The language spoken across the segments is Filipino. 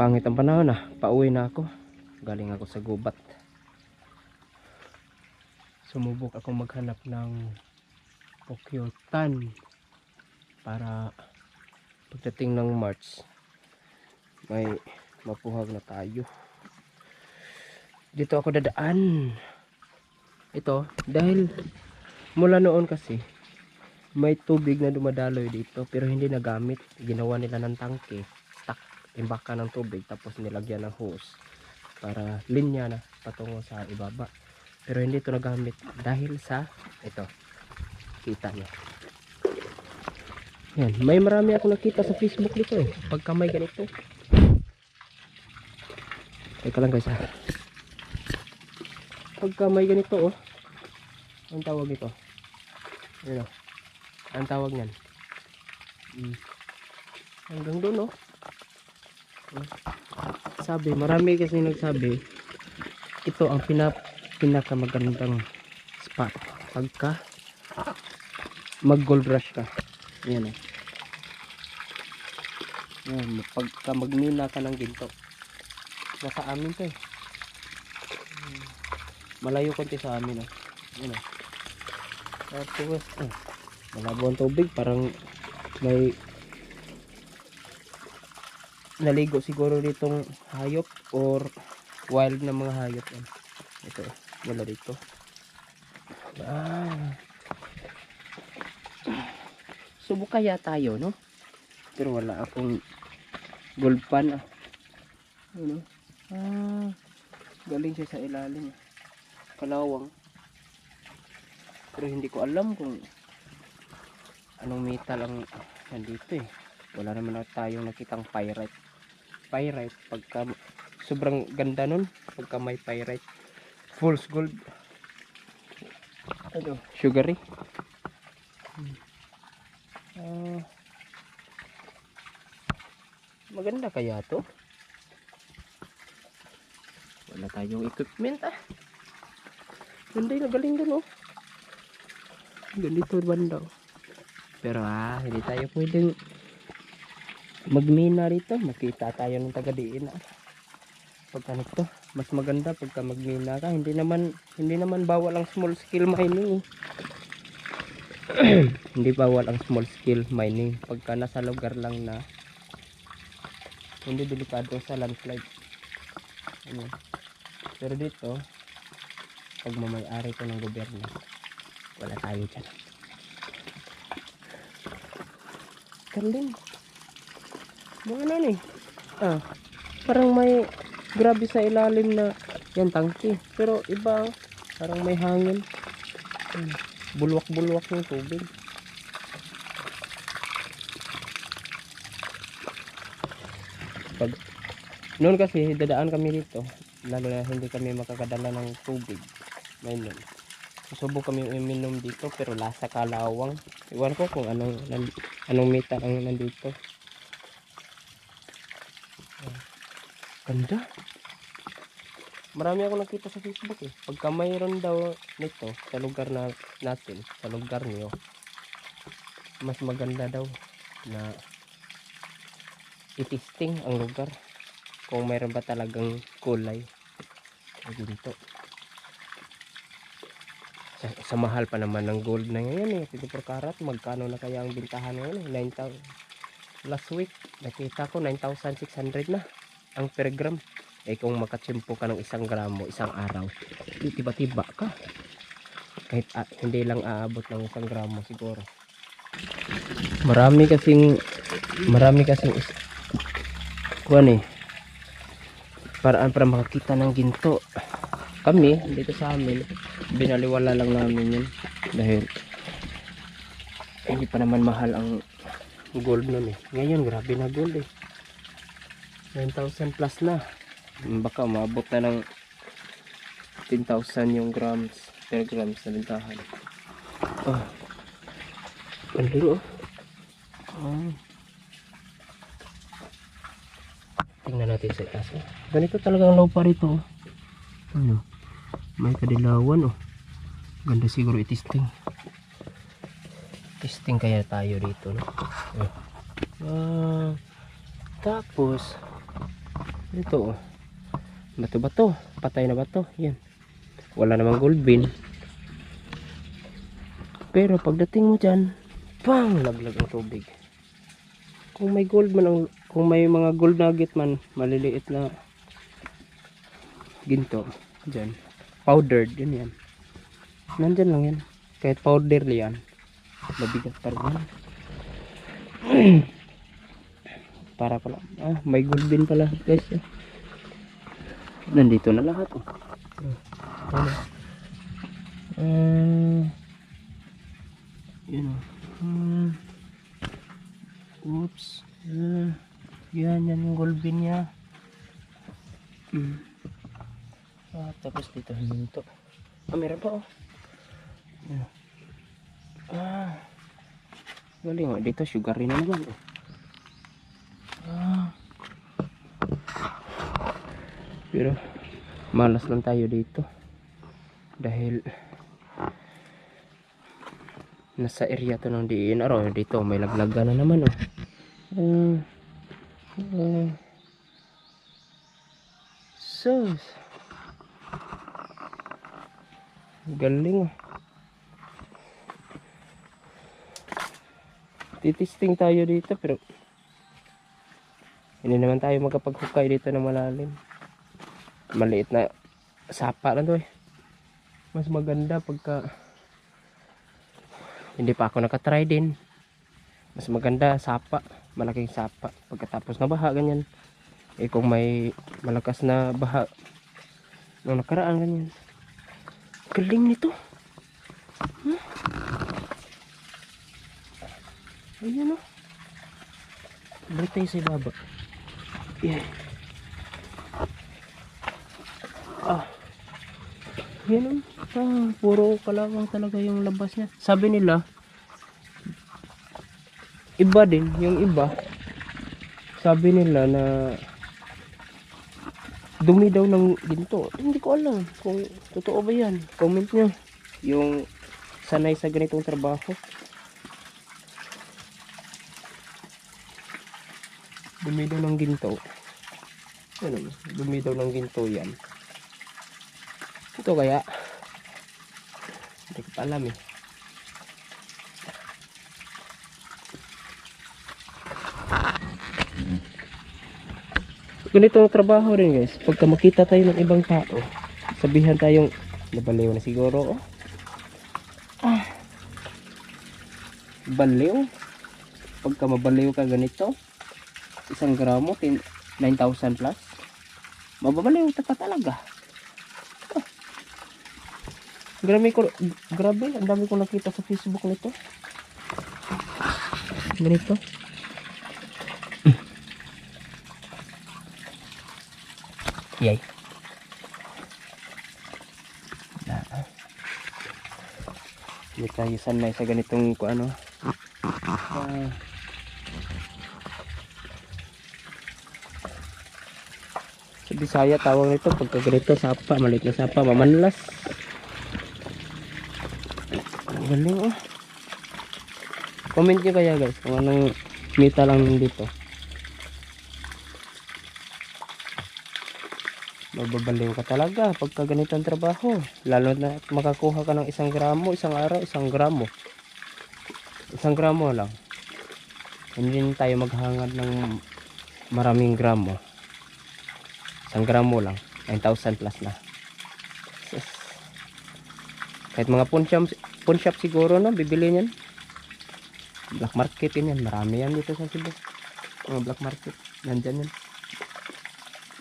pangit ang panahon na. Pauwi na ako. Galing ako sa gubat. Sumubok ako maghanap ng pokyutan para pagdating ng March may mapuhag na tayo. Dito ako dadaan. Ito dahil mula noon kasi may tubig na dumadaloy dito pero hindi nagamit. Ginawa nila ng tangke, stock, imbakan ng tubig tapos nilagyan ng hose para linya na patungo sa ibaba. Pero hindi ito nagamit dahil sa ito. Kita niyo. Yan, may marami ako nakita sa Facebook dito eh. Pagka may ganito. Teka lang guys ha. Pagka may ganito oh. Ang tawag ito. Ano? Ang tawag niyan. Hanggang doon oh. Sabi, marami kasi nagsabi ito ang pinakamagandang spot pagka mag gold rush ka. Yan eh. Yan, pagka magmina ka ng ginto. Nasa amin to eh. Malayo konti sa amin oh. Yan eh. Tapos malabo ang tubig, parang may naligo siguro ditong hayop or wild na mga hayop yan. Ito wala dito. Subok kaya tayo no, pero wala akong gold pan ano? Galing siya sa ilalim, kalawang, pero hindi ko alam kung anong metal ang nandito eh. Wala naman tayong nakitang pyrite. Pagka sobrang ganda nun pagka may pyrite. False gold, ano, sugary. Maganda kaya to. Wala tayong equipment Ganda yung galing dun oh. Ganito banda oh. Pero hindi tayo pwedeng magmina rito. Makita tayo ng taga-diin pagka nito. Mas maganda pagka magmina ka. Hindi naman bawal ang small scale mining hindi bawal ang small scale mining pagka nasa lugar lang na hindi delikado sa landslide. Pero dito pag mamay-ari ko ng gobyerno, wala tayo dyan. Galing mga ano eh. Parang may grabe sa ilalim na yan tangke, pero iba parang may hangin. Bulwak-bulwak ng tubig. Pag noon kasi dadaan kami dito, lalo na hindi kami makakadala ng tubig. Ngayon susubok kami uminom dito pero lasa kalawang. Iwan ko kung anong metal ang nandito. Ganda. Marami ako nakita sa Facebook eh. Pagka mayroon daw nito sa lugar natin, sa lugar niyo, mas maganda daw na itisting ang lugar kung mayroon ba talagang kulay o ginto. Sa mahal pa naman ng gold na ngayon eh, 24 karat. Magkano na kaya ang bintahan ngayon eh? 9,000. Last week nakita ko 9,600 na ang per gram. Kung makatsimpo ka ng 1 gramo isang araw, tiba-tiba ka. Kahit hindi lang aabot ng 1 gramo siguro. Marami kasing kuwan eh, para makakita ng ginto. Kami dito sa amin binaliwala lang namin yun dahil hindi pa naman mahal ang gold nun eh. Ngayon grabe na gold eh, 9,000 plus na. Baka maabot na ng 10,000 yung grams per grams na bintahan. Ang liro tingnan natin sa itaas ganito talaga ang lupa rito may kadilawan ganda. Siguro itisting kaya tayo dito no? Tapos Ito, oh. Bato-bato. Patay na bato. Yan. Wala namang gold bean. Pero pagdating mo dyan, pang! Laglag ang tubig. Kung may gold man, kung may mga gold nugget man, maliliit na ginto, dyan. Powdered, yun yan. Nandyan lang yan. Kahit powder yan. Mabigat pa rin yan. Para pala. May gold bean pala guys. Nandito na lahat. Oh. Yun oh. Oops. Yan yung gold bean niya. Tapos dito hinto. Meron pa oh. Galing oh. Dito sugar rin naman oh. Pero malas lang tayo dito dahil nasa area to ng DNR. Dito may laglagan na naman oh. So galing oh. Titisting tayo dito pero hindi naman tayo magkapaghukay dito ng malalim. Maliit na sapa lang to eh. Mas maganda pagka hindi pa ako nakatry din. Mas maganda sapa, malaking sapa. Pagkatapos na baha ganyan. Kung may malakas na baha nung nakaraan ganyan. Galing nito. Ayan o. Balik tayo sa ibaba. Yeah. Yan o. Puro kalawang talaga yung labas niya. Sabi nila, iba din. Yung iba, sabi nila na dumi daw ng ginto. Hindi ko alam kung totoo ba yan. Comment nyo. Yung sanay sa ganitong trabaho. Dumi daw ng ginto. Ano? Dumi daw ng ginto yan. Ito kaya? Hindi ko pa alam eh. Ganito ang trabaho rin guys. Pagka makita tayo ng ibang tao, sabihan tayong nabaliw na siguro. Baliw. Pagka mabaliw ka ganito, 1 gramo 9,000 plus. Mababaliw ka talaga. Grabe, ang dami ko nakita sa Facebook nito. Ganito. Yay. Hindi tayo sanay sa ganitong ano. Sa Bisaya tawag nito pagka ganito sapa, maliit na sapa, mamanlas. Galing oh. Comment nyo kaya guys kung anong mita lang dito. Mababaliw ka talaga pagka ganito ang trabaho. Lalo na makakuha ka ng 1 gramo, isang araw, 1 gramo. 1 gramo lang. Hindi tayo maghangad ng maraming gramo. 1 gramo lang. 9,000 plus na. Kahit mga pawn shop siguro no, bibili niyan. Black market yan. Marami yan dito sa Cebu. Mga black market. Nandyan yan.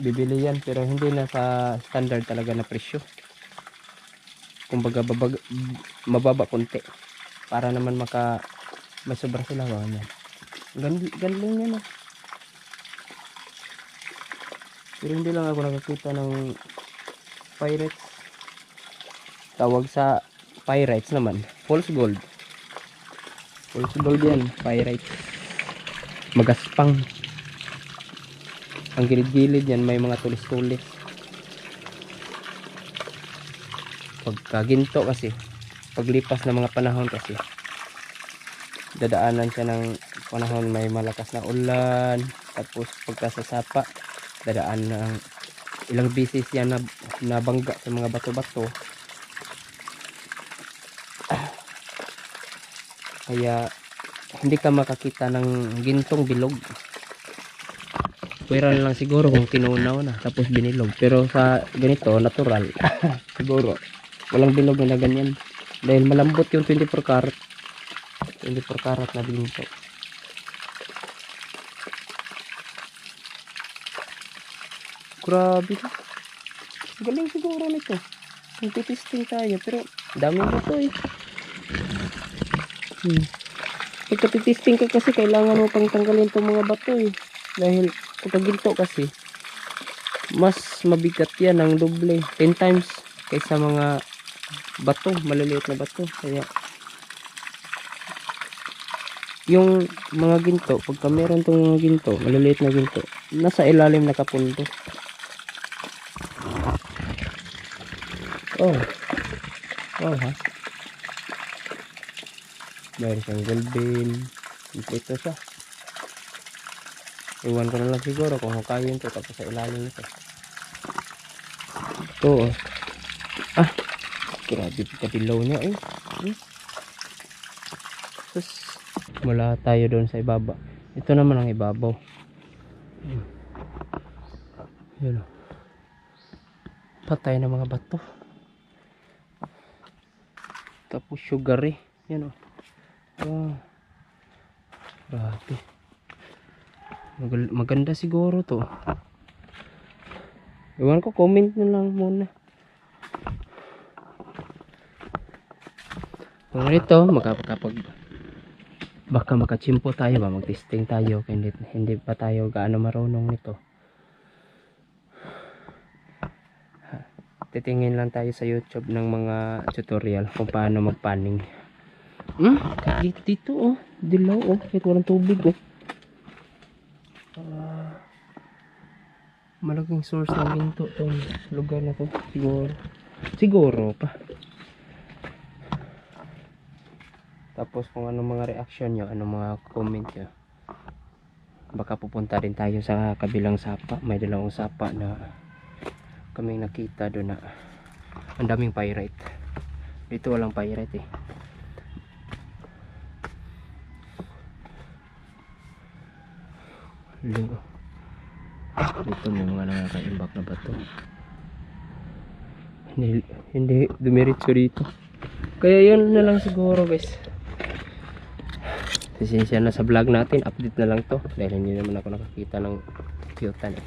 Bibili yan pero hindi na sa standard talaga na presyo. Kumbaga mababa konti para naman may sobra sila ganyan. Galing yan oh. Pero hindi lang ako nakakita ng pirates. Tawag sa pirates naman false gold. False gold yan, pirates. Magaspang. Ang gilid-gilid yan may mga tulis-tulis. Pagkaginto kasi, paglipas ng mga panahon kasi, dadaanan siya ng panahon may malakas na ulan, tapos pagkasasapa dadaan ng ilang beses yan na nabangga sa mga bato-bato. Kaya hindi ka makakita ng gintong bilog. Pwera na lang siguro kung tinunaw na tapos binilog. Pero sa ganito, natural. Siguro walang bilog na ganyan. Dahil malambot yung 24 karat. 24 karat na ginto. Grabe. Galing siguro nito. Nagtitesting tayo. Pero dami mo to eh. Pagka-testing ka kasi kailangan mo pang tanggalin itong mga bato eh. Dahil pagka-ginto kasi mas mabigat yan ng doble. 10 times kaysa mga bato, maliliit na bato. Kaya yung mga ginto, pagka meron itong mga ginto, maliliit na ginto, nasa ilalim nakapundo. Oh ha, mayroon siyang galbin. Ito siya. Iwan ko na lang siguro kung hukayin to tapos sa ilalim nito. Ito oh. Grabe pagkadilaw niya eh. Tapos mula tayo doon sa ibaba. Ito naman ang ibabaw. Yun oh. Patay na mga bato. Tapos sugar eh. Yan oh. Grabe. Maganda siguro to. Iwan ko, comment na lang muna. Kung ito, baka makachimpo tayo ba, mag-testing tayo. Hindi pa tayo gaano marunong nito. Titingin lang tayo sa YouTube ng mga tutorial kung paano magpaning. Dito oh, dilaw oh, kahit walang tubig oh. Malaking source ng ginto tong lugar na to, siguro pa. Tapos kung ano mga reaction nyo, ano mga comment nyo, baka pupunta din tayo sa kabilang sapa. May dalawang sapa na kaming nakita doon na ang daming pyrite. Dito walang pyrite eh. Dito may mga nakakaimbak na bato. Hindi dumiretso dito. Kaya yun na lang siguro guys. Pasensya na sa vlog natin, update na lang to dahil hindi naman ako nakakita ng kyutan eh.